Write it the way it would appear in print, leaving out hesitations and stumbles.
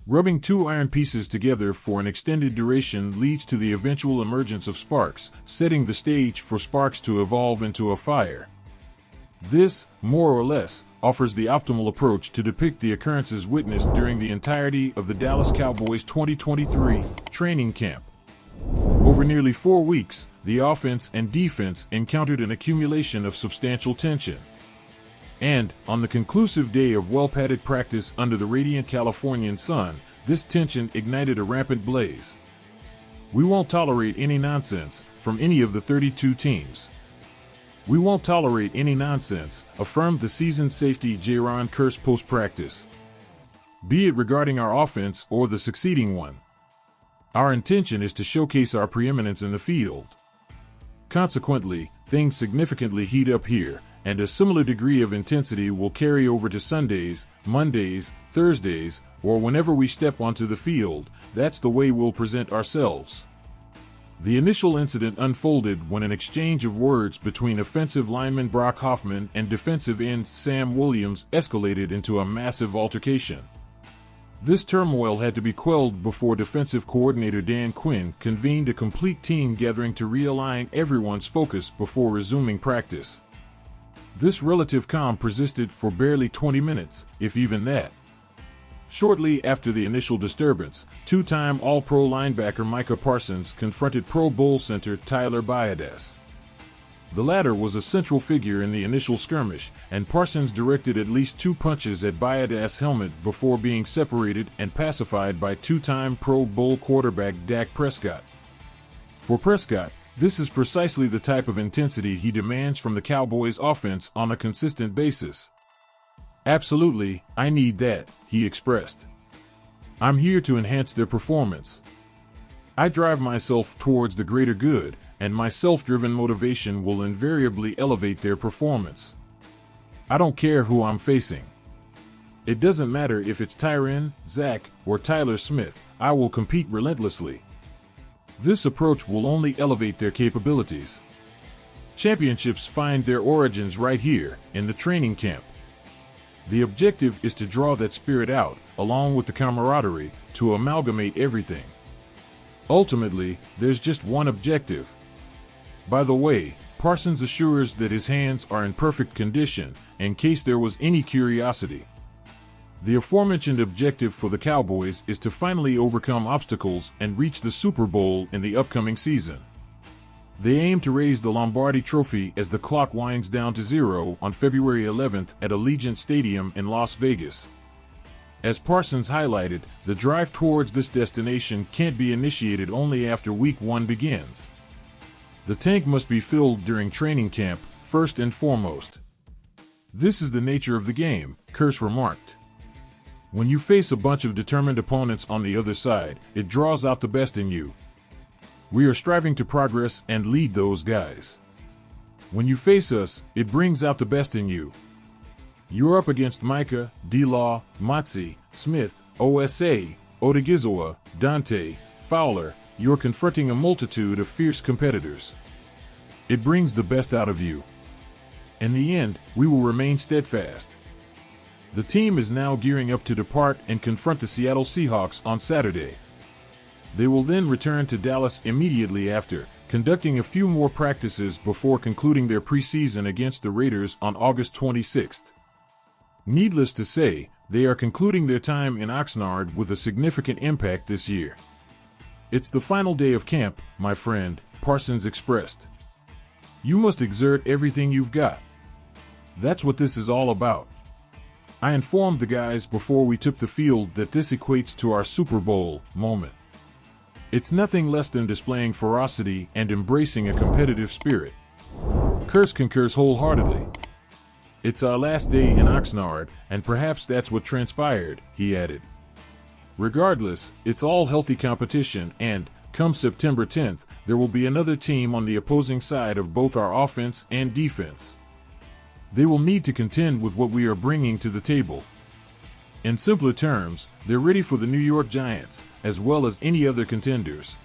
Rubbing two iron pieces together for an extended duration leads to the eventual emergence of sparks, setting the stage for sparks to evolve into a fire. This, more or less, offers the optimal approach to depict the occurrences witnessed during the entirety of the Dallas Cowboys 2023 training camp. Over nearly 4 weeks, the offense and defense encountered an accumulation of substantial tension. And, on the conclusive day of well-padded practice under the radiant Californian sun, this tension ignited a rampant blaze. We won't tolerate any nonsense from any of the 32 teams. We won't tolerate any nonsense, affirmed the seasoned safety Jaron Kearse post-practice. Be it regarding our offense or the succeeding one. Our intention is to showcase our preeminence in the field. Consequently, things significantly heat up here, and a similar degree of intensity will carry over to Sundays, Mondays, Thursdays, or whenever we step onto the field. That's the way we'll present ourselves. The initial incident unfolded when an exchange of words between offensive lineman Brock Hoffman and defensive end Sam Williams escalated into a massive altercation. This turmoil had to be quelled before defensive coordinator Dan Quinn convened a complete team gathering to realign everyone's focus before resuming practice. This relative calm persisted for barely 20 minutes, if even that. Shortly after the initial disturbance, two-time All-Pro linebacker Micah Parsons confronted Pro Bowl center Tyler Biadasz. The latter was a central figure in the initial skirmish, and Parsons directed at least 2 punches at Biadasz's helmet before being separated and pacified by two-time Pro Bowl quarterback Dak Prescott. For Prescott, this is precisely the type of intensity he demands from the Cowboys' offense on a consistent basis. "Absolutely, I need that," he expressed. "I'm here to enhance their performance. I drive myself towards the greater good, and my self-driven motivation will invariably elevate their performance. I don't care who I'm facing. It doesn't matter if it's Tyron, Zach, or Tyler Smith, I will compete relentlessly. This approach will only elevate their capabilities. Championships find their origins right here, in the training camp. The objective is to draw that spirit out, along with the camaraderie, to amalgamate everything. Ultimately, there's just one objective. By the way, Parsons assures that his hands are in perfect condition, in case there was any curiosity. The aforementioned objective for the Cowboys is to finally overcome obstacles and reach the Super Bowl in the upcoming season. They aim to raise the Lombardi Trophy as the clock winds down to 0 on February 11th at Allegiant Stadium in Las Vegas. As Parsons highlighted, the drive towards this destination can't be initiated only after Week 1 begins. The tank must be filled during training camp, first and foremost. This is the nature of the game, Kearse remarked. When you face a bunch of determined opponents on the other side, it draws out the best in you. We are striving to progress and lead those guys. When you face us, it brings out the best in you. You're up against Micah, D-Law, Motzi, Smith, OSA, Odigizua, Dante, Fowler. You're confronting a multitude of fierce competitors. It brings the best out of you. In the end, we will remain steadfast. The team is now gearing up to depart and confront the Seattle Seahawks on Saturday. They will then return to Dallas immediately after, conducting a few more practices before concluding their preseason against the Raiders on August 26th. Needless to say, they are concluding their time in Oxnard with a significant impact this year. "It's the final day of camp, my friend," Parsons expressed. "You must exert everything you've got. That's what this is all about. I informed the guys before we took the field that this equates to our Super Bowl moment. It's nothing less than displaying ferocity and embracing a competitive spirit." Kearse concurs wholeheartedly. "It's our last day in Oxnard, and perhaps that's what transpired," he added. "Regardless, it's all healthy competition, and, come September 10th, there will be another team on the opposing side of both our offense and defense. They will need to contend with what we are bringing to the table. In simpler terms, they're ready for the New York Giants, as well as any other contenders.